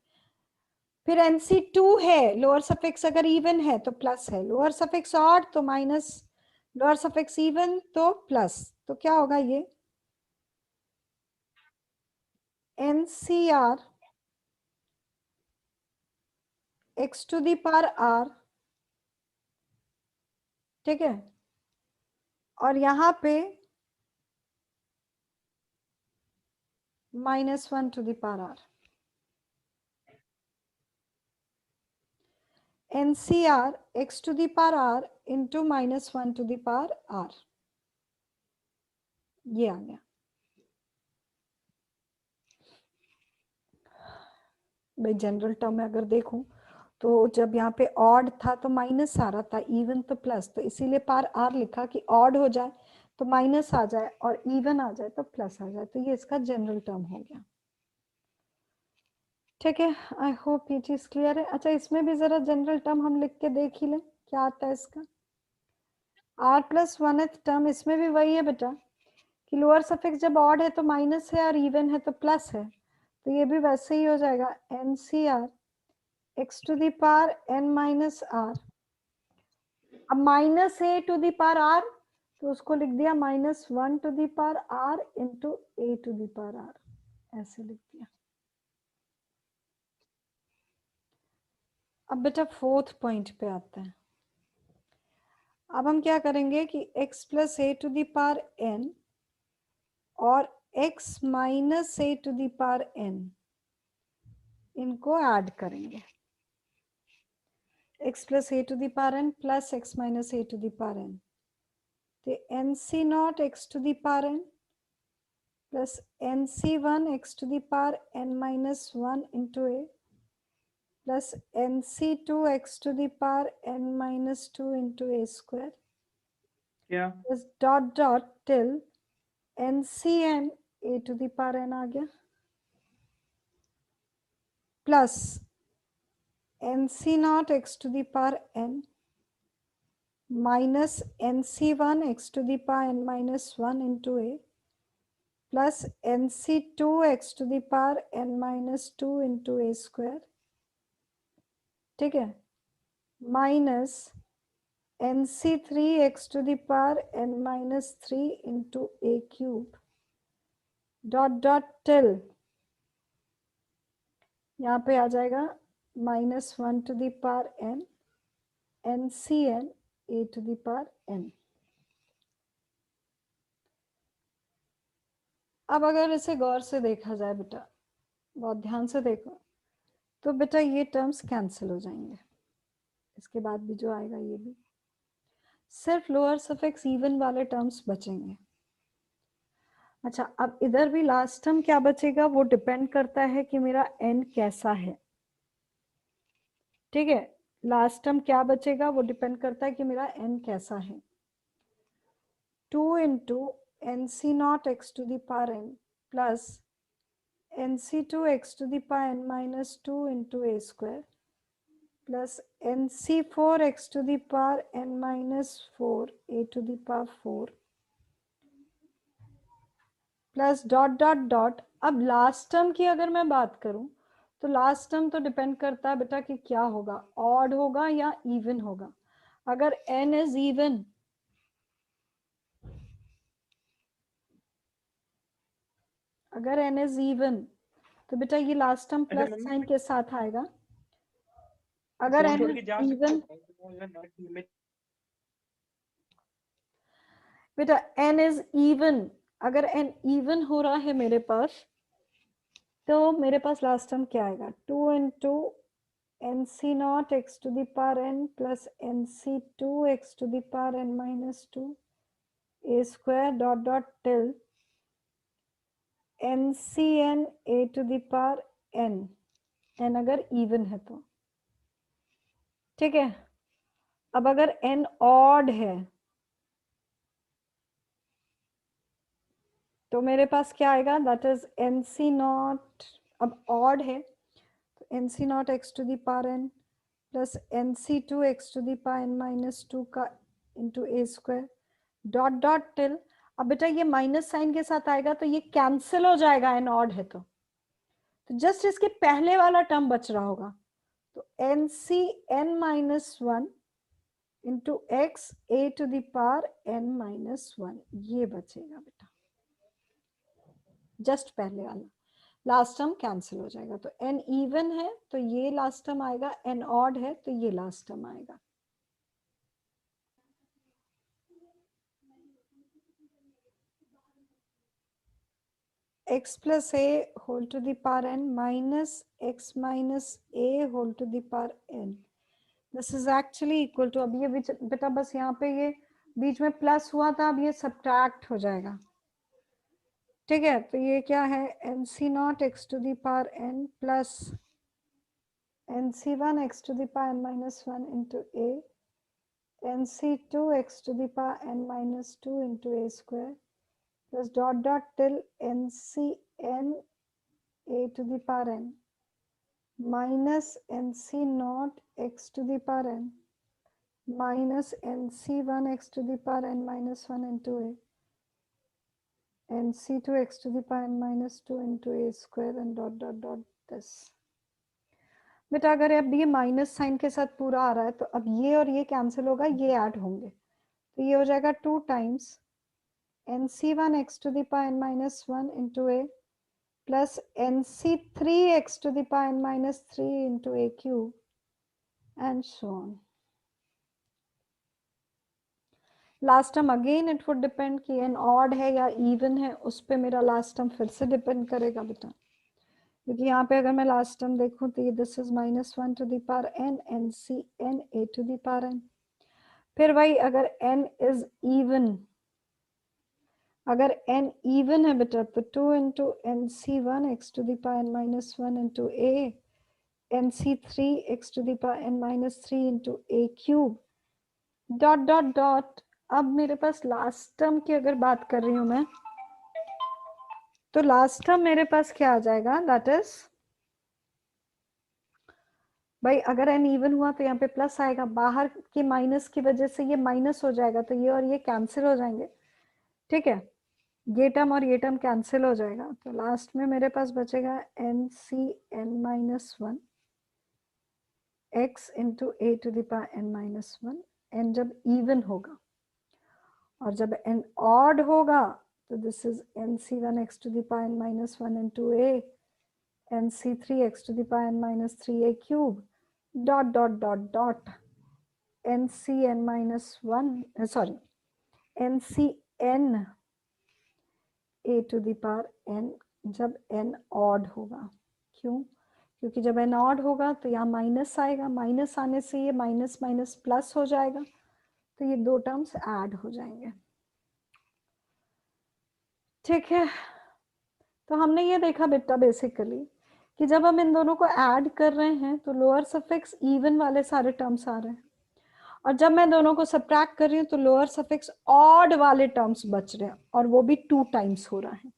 फिर nc2 है, लोअर सफिक्स अगर इवन है तो प्लस है, लोअर सफिक्स ऑड तो माइनस, लोअर सफिक्स इवन तो प्लस, तो क्या होगा ये NCR x to the power r, ठीक है, और यहां पे -1 to the power r, NCR x to the power r into -1 to the power r, ये आ गया। भाई जनरल टर्म में अगर देखूं तो जब यहाँ पे ऑड था तो माइनस आ रहा था, इवन तो प्लस, तो इसीलिए पार आर लिखा कि ऑड हो जाए तो माइनस आ जाए और इवन आ जाए तो प्लस आ जाए, तो ये इसका जनरल टर्म हो गया। ठीक है, आई होप ये चीज क्लियर है। अच्छा, इसमें भी जरा जनरल टर्म हम लिख के देख ही लें क्या आता है इसका। आर प्लस 1th टर्म, इसमें भी वही है बेटा कि लोअर सफिक्स जब ऑड है तो माइनस है और इवन है तो प्लस है, तो ये भी वैसे ही हो जाएगा NCR x to the power n minus R. अब minus A to the power R, तो उसको लिख दिया -1 to the power R into A to the power R, ऐसे लिख दिया। अब बेटा फोर्थ पॉइंट पे आते हैं। अब हम क्या करेंगे कि x plus a to the power n और x minus A to the power n, इनको ऐड करेंगे। x plus a to the power n plus x minus A to the power n, तो NC not x to the power n plus NC1 x to the power n minus 1 into a plus NC2 x to the power n minus 2 into a square, plus dot dot till NCn a to the power n आ गया, plus NC not x to the power n minus NC1 x to the power n minus 1 into a plus NC2 x to the power n minus 2 into a square, ठीक है, minus NC3 x to the power n minus 3 into a cube dot dot till, यहाँ पे आ जाएगा -1 to the power n NCn a to the power n। अब अगर इसे गौर से देखा जाए बेटा, बहुत ध्यान से देखो, तो बेटा ये टर्म्स कैंसिल हो जाएंगे, इसके बाद भी जो आएगा ये भी, सिर्फ लोअर सफिक्स इवन वाले टर्म्स बचेंगे। अच्छा, अब इधर भी लास्ट टर्म क्या बचेगा वो डिपेंड करता है कि मेरा n कैसा है, ठीक है, लास्ट टर्म क्या बचेगा वो डिपेंड करता है कि मेरा n कैसा है। 2 into NC not x to the power n plus NC2 x to the power n minus 2 into a square plus NC4 x to the power n minus 4 a to the power 4 plus dot dot dot. अब लास्ट टर्म की अगर मैं बात करूं तो लास्ट टर्म तो डिपेंड करता है बेटा कि क्या होगा, ऑड होगा या इवन होगा। अगर n इज इवन, अगर n इज इवन तो बेटा ये लास्ट टर्म प्लस साइन के साथ आएगा। अगर n इज इवन, बेटा n इज इवन, अगर n इवन हो रहा है मेरे पास, तो मेरे पास लास्ट टर्म क्या आएगा, 2 into NC not x to the power n plus NC2 x to the power n minus 2 a square dot dot till NCn a to the power n अगर इवन है तो, ठीक है। अब अगर n ऑड है तो मेरे पास क्या आएगा, दैट इज NC नॉट, अब ऑड है तो NC not x to the power n plus NC2 x to the power n minus 2 का into a square dot dot till. अब बेटा ये माइनस साइन के साथ आएगा तो ये कैंसिल हो जाएगा, n ऑड है तो जस्ट इसके पहले वाला टर्म बच रहा होगा, तो NC n minus 1 into x a to the power n minus 1, ये बचेगा बेटा, जस्ट पहले वाला। लास्ट टर्म कैंसिल हो जाएगा, तो n इवन है तो ये लास्ट टर्म आएगा, n ऑड है तो ये लास्ट टर्म आएगा। x plus a whole to the power n minus x minus a whole to the power n, this is actually equal to, अब ये बेटा बस यहाँ पे ये बीच में प्लस हुआ था, अब ये सब्ट्रैक्ट हो जाएगा, ठीक है। तो ये क्या है, N C not x to the power n प्लस N C one x to the power n minus 1 into a, N C two x to the power n minus 2 into a square, plus dot dot till ncn a to the power n minus nc naught x to the power n minus nc1 x to the power n minus 1 into a, nc2 x to the power n minus 2 into a square and dot dot dot this। बेटा अगर अब ये माइनस साइन के साथ पूरा आ रहा है तो अब ये और ये कैंसिल होगा, ये ऐड होंगे, तो ये हो जाएगा 2 times nc1 x to the power n minus 1 into a plus nc3 x to the power n minus 3 into a cube and so on। Last term again it would depend कि n ऑड है या इवन है, उस पे मेरा लास्ट टर्म फिर से डिपेंड करेगा बेटा, क्योंकि यहाँ पे अगर मैं लास्ट टर्म देखूं तो ये this is minus 1 to the power n nc n a to the power n, फिर वही अगर n इज इवन, अगर n इवन है बेटा तो 2 इंटू N C one x to the power n minus 1 into a, N C three x to the power n minus 3 into a cube dot dot dot. अब मेरे पास लास्ट टर्म की अगर बात कर रही हूं मैं, तो लास्ट टर्म मेरे पास क्या आ जाएगा, दैट इज भाई अगर n इवन हुआ तो यहाँ पे प्लस आएगा, बाहर के माइनस की वजह से ये माइनस हो जाएगा, तो ये और ये कैंसिल हो जाएंगे, ठीक है, ये टर्म और ये टर्म कैंसिल हो जाएगा, तो लास्ट में मेरे पास बचेगा N C N minus 1 x into A to the power n minus 1, N जब इवन होगा, और जब n ऑड होगा तो this is N C one x to the power n minus 1 into a, N C three x to the power n minus 3 a cube dot dot dot dot N C N minus 1 sorry N C N a to the power n जब n ऑड होगा, क्यों, क्योंकि जब n ऑड होगा तो यहाँ माइनस आएगा, माइनस आने से ये माइनस माइनस प्लस हो जाएगा, तो ये दो टर्म्स ऐड हो जाएंगे, ठीक है। तो हमने ये देखा बेटा बेसिकली कि जब हम इन दोनों को ऐड कर रहे हैं तो लोअर सफिक्स इवन वाले सारे टर्म्स आ रहे हैं, और जब मैं दोनों को सब्ट्रैक्ट कर रही हूँ तो लोअर सफिक्स ऑड वाले टर्म्स बच रहे हैं, और वो भी 2 टाइम्स हो रहा है,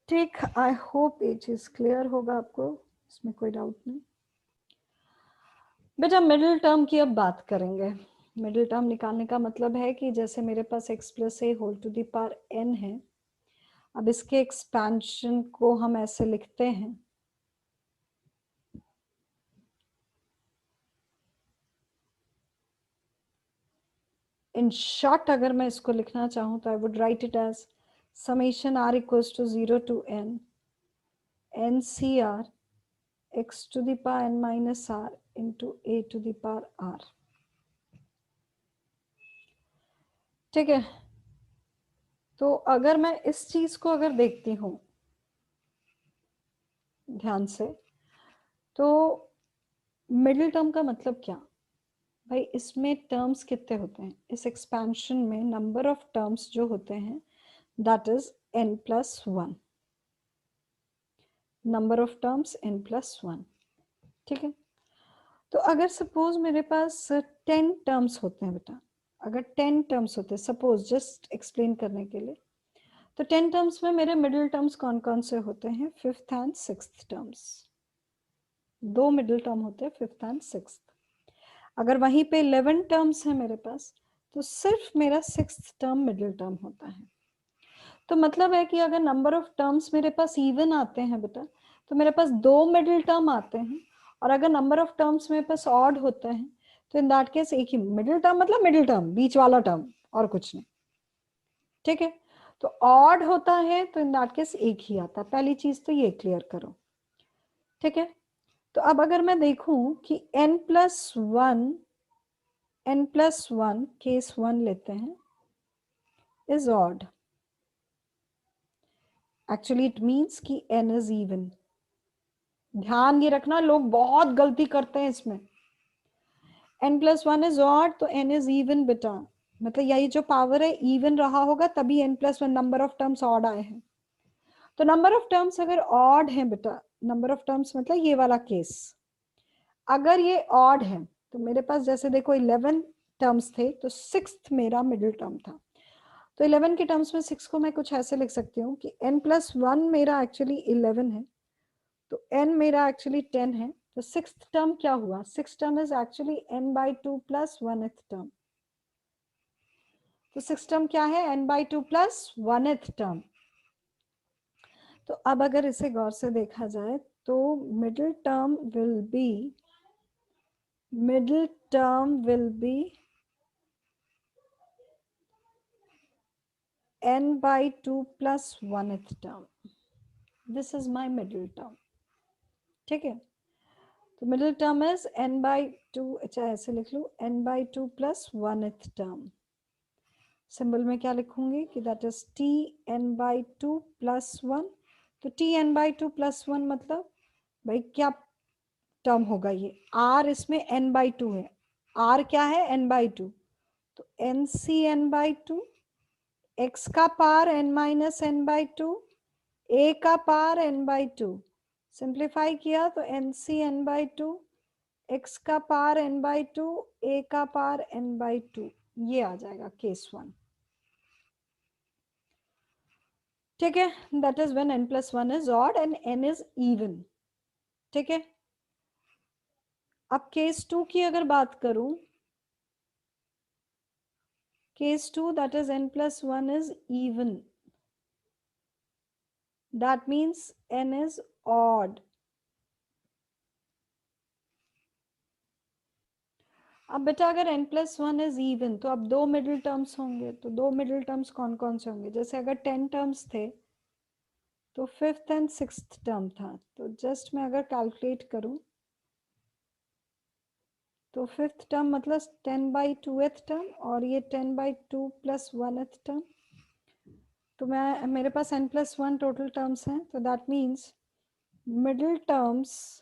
ठीक। आई होप ये चीज क्लियर होगा आपको, इसमें कोई डाउट नहीं। बेटा मिडिल टर्म की अब बात करेंगे। मिडिल टर्म निकालने का मतलब है कि जैसे मेरे पास x plus a whole to the power n है, अब इसके एक्सपेंशन को हम ऐसे लिखते हैं, इन शॉर्ट अगर मैं इसको लिखना चाहूँ तो I would write it as summation r equals to 0 to n ncr x to the power n minus r into a to the power r, ठीक है। तो अगर मैं इस चीज को अगर देखती हूं ध्यान से, तो मिडिल टर्म का मतलब क्या भाई, इसमें टर्म्स कितने होते हैं, इस एक्सपेंशन में नंबर ऑफ टर्म्स जो होते हैं that is n plus 1, number of terms n plus 1, ठीक है। तो अगर सपोज मेरे पास 10 टर्म्स होते हैं बेटा, अगर 10 टर्म्स होते हैं सपोज, जस्ट एक्सप्लेन करने के लिए, तो 10 टर्म्स में मेरे मिडिल टर्म्स कौन कौन से होते हैं, 5th and 6th terms, 2 middle term होते हैं 5th एंड 6th। अगर वहीं पे 11 टर्म्स है मेरे पास, तो सिर्फ मेरा 6th टर्म मिडिल टर्म होता है। तो मतलब है कि अगर नंबर ऑफ टर्म्स मेरे पास इवन आते हैं बेटा, तो मेरे पास 2 मिडिल टर्म आते हैं, और अगर नंबर ऑफ टर्म्स मेरे पास ऑड होते हैं तो इन दैट केस एक ही मिडिल टर्म, मतलब मिडिल टर्म, बीच वाला टर्म, और कुछ नहीं, ठीक है। तो ऑड होता है तो इन दैट केस एक ही आता है, पहली चीज तो ये क्लियर करो, ठीक है। तो अब अगर मैं देखूं कि n+1 केस 1 लेते हैं is odd, actually it means कि n is even। ध्यान ये रखना, लोग बहुत गलती करते हैं इसमें। n+1 is odd तो n is even बेटा, मतलब यही जो पावर है इवन रहा होगा तभी n+1 number of terms odd आए हैं। तो नंबर ऑफ टर्म्स अगर ऑड है बेटा, नंबर ऑफ टर्म्स मतलब ये वाला केस, अगर ये ऑड है तो मेरे पास जैसे देखो 11 टर्म्स थे तो 6th मेरा मिडिल टर्म था। तो 11 के टर्म्स में 6 को मैं कुछ ऐसे लिख सकती हूँ कि n+1 मेरा एक्चुअली 11 है, तो n मेरा एक्चुअली 10 है। तो 6th टर्म क्या हुआ, 6th term is actually n/2 plus 1th term. तो 6th टर्म क्या है, n/2 प्लस 1th टर्म। तो अब अगर इसे गौर से देखा जाए तो middle term will be n/2 plus 1th term. This is my middle term, ठीक है। तो मिडिल टर्म इज n/2, अच्छा ऐसे लिख लूं, n/2 plus 1th term. Symbol में क्या लिखूंगी कि that is t n/2 plus 1। तो t n/2 प्लस 1 मतलब भाई क्या टर्म होगा ये, r इसमें n/2 है, r क्या है n/2, तो nc n/2, x का पार n-n/2, a का पार n/2, सिंप्लीफाई किया तो nc n/2, x का पार n/2, a का पार n/2, ये आ जाएगा केस 1, ठीक है। That is when n+1 is odd and n is even, ठीक है। अब केस 2 की अगर बात करूं, case 2 that is n+1 is even, that means n is odd. अब बेटा अगर n+1 इज इवन तो अब दो मिडिल टर्म्स होंगे, तो दो मिडिल टर्म्स कौन कौन से होंगे, जैसे अगर 10 टर्म्स थे तो 5th एंड 6th टर्म था। तो जस्ट मैं अगर कैलकुलेट करूं तो 5th टर्म मतलब 10/2th टर्म, और ये 10/2 प्लस 1th टर्म। तो मैं मेरे पास n+1 टोटल टर्म्स हैं, तो that means middle terms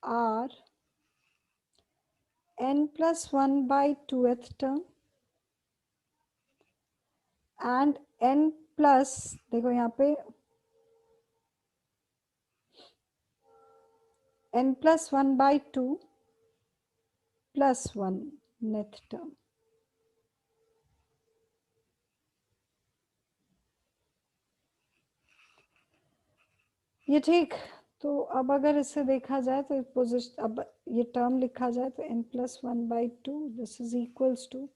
are n+1/2th term and n plus, देखो यहाँ पे n+1/2 प्लस 1th टर्म। ये ठीक। तो अब अगर इससे देखा जाए तो पोजिशन, अब ये टर्म लिखा जाए तो n+1/2 this is equals to,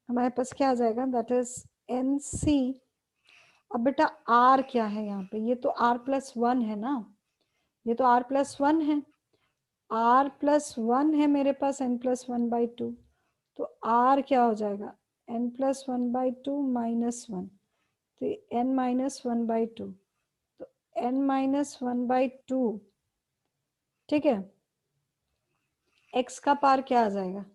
हमारे पास क्या आ जाएगा, दैट इज nc। अब बेटा r क्या है यहाँ पे, ये तो r+1 है ना, ये तो r+1 है, r+1 है मेरे पास n+1/2, तो r क्या हो जाएगा, n+1/2 -1, तो n-1/2, तो n-1/2, ठीक है। x का पार क्या आ जाएगा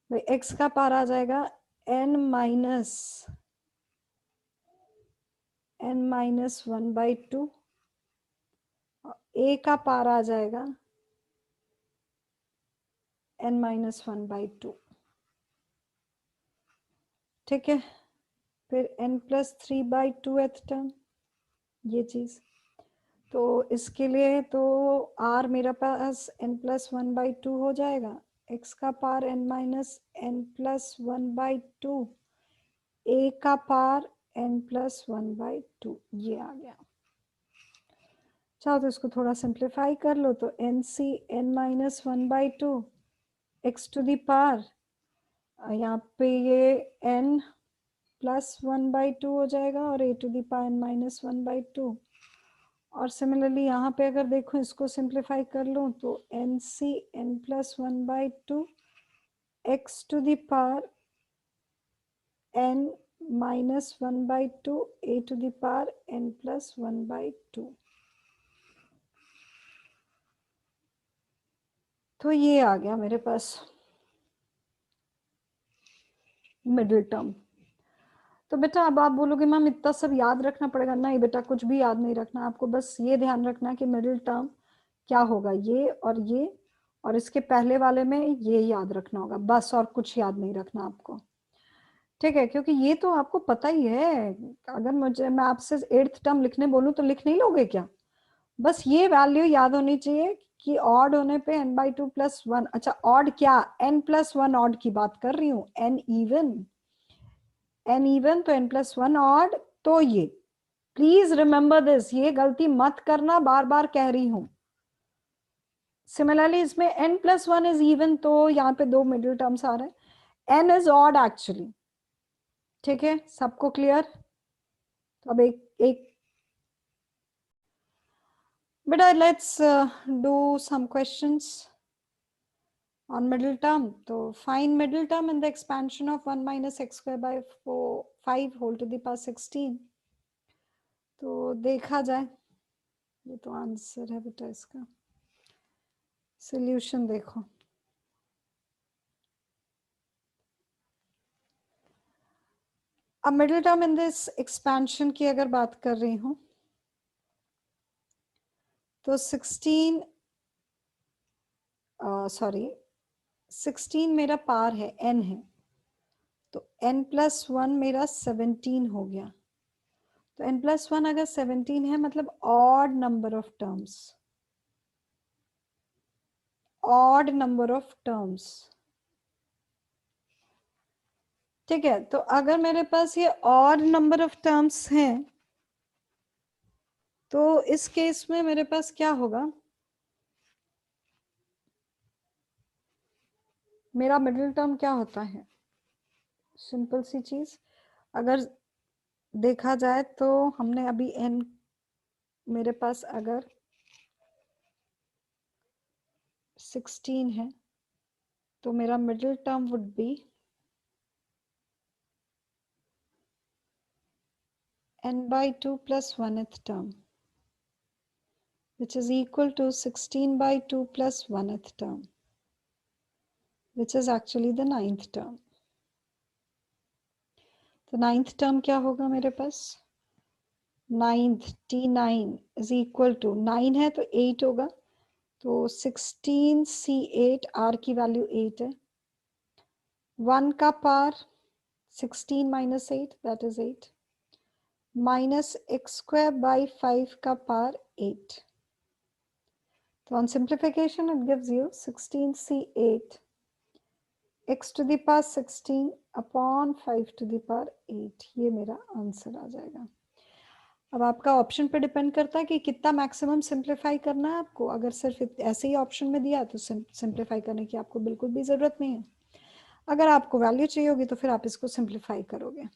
भाई, x का पार आ जाएगा n-1/2, a का पार आ जाएगा n-1/2, ठीक है। फिर n+3/2th टर्म, ये चीज, तो इसके लिए तो r मेरा पास n+1/2 हो जाएगा, x का पार n-n+1/2, a का पार n+1/2, ये आ गया। चाहो तो इसको थोड़ा सिंप्लीफाई कर लो, तो nc n-1/2 x to the power, यहाँ पे ये n+1/2 हो जाएगा और a to the power n-1/2, और सिमिलरली यहाँ पे अगर देखो इसको सिंप्लीफाई कर लूँ तो N C N plus 1/2 x to the power n minus 1/2 a to the power n plus 1/2। तो ये आ गया मेरे पास मिडिल टर्म। तो बेटा अब आप बोलोगे मैम इतना सब याद रखना पड़ेगा? नहीं बेटा, कुछ भी याद नहीं रखना, आपको बस ये ध्यान रखना कि मिडिल टर्म क्या होगा, ये, और इसके पहले वाले में ये याद रखना होगा, बस, और कुछ याद नहीं रखना आपको, ठीक है? क्योंकि ये तो आपको पता ही है। अगर मैं आपसे 8th टर्म लिखने बोलूं तो लिख नहीं लोगे क्या? बस ये वैल्यू याद होनी चाहिए कि ऑड होने पे n/2 + 1। अच्छा, ऑड क्या? n + 1 ऑड की बात कर रही हूँ, n इवन तो n + 1 ऑड। तो ये प्लीज रिमेंबर दिस, ये गलती मत करना, बार बार कह रही हूं। सिमिलरली इसमें n + 1 इज इवन, तो यहाँ पे 2 मिडिल टर्म्स आ रहे हैं, n इज ऑड एक्चुअली, ठीक है? सबको क्लियर? तो अब एक बेटा let's do some questions on middle term. तो find middle term in the expansion of 1 minus x square by 5 whole to the power 16। तो देखा जाए, ये तो आंसर है बेटा, इसका सॉल्यूशन देखो। अब middle term in this expansion की अगर बात कर रही हूं तो 16 मेरा पार है, n है, तो n + 1 मेरा 17 हो गया। तो n + 1 अगर 17 है मतलब odd number of terms, odd number of terms, ठीक है? तो अगर मेरे पास ये ऑड नंबर ऑफ टर्म्स हैं तो इस केस में मेरे पास क्या होगा, मेरा मिडिल टर्म क्या होता है? सिंपल सी चीज, अगर देखा जाए तो हमने अभी n, मेरे पास अगर 16 है तो मेरा middle term would be n/2 + 1th term, which is equal to 16/2 + 1th term, which is actually the 9th term। तो 9th term क्या होगा मेरे पास? 9th T9 is equal to 9 है तो 8 होगा, तो 16C8, R की वैल्यू 8 है, 1 का पार 16 minus 8 that is 8, minus x square by 5 का पार 8। तो on simplification it gives you 16C8 x to the power 16 upon 5 to the power 8। ये मेरा आंसर आ जाएगा। अब आपका ऑप्शन पे डिपेंड करता है कि कितना मैक्सिमम सिंप्लीफाई करना है आपको। अगर सिर्फ ऐसे ही ऑप्शन में दिया तो सिंप्लीफाई करने की आपको बिल्कुल भी जरूरत नहीं है। अगर आपको वैल्यू चाहिए होगी तो फिर आप इसको सिंप्लीफाई करोगे।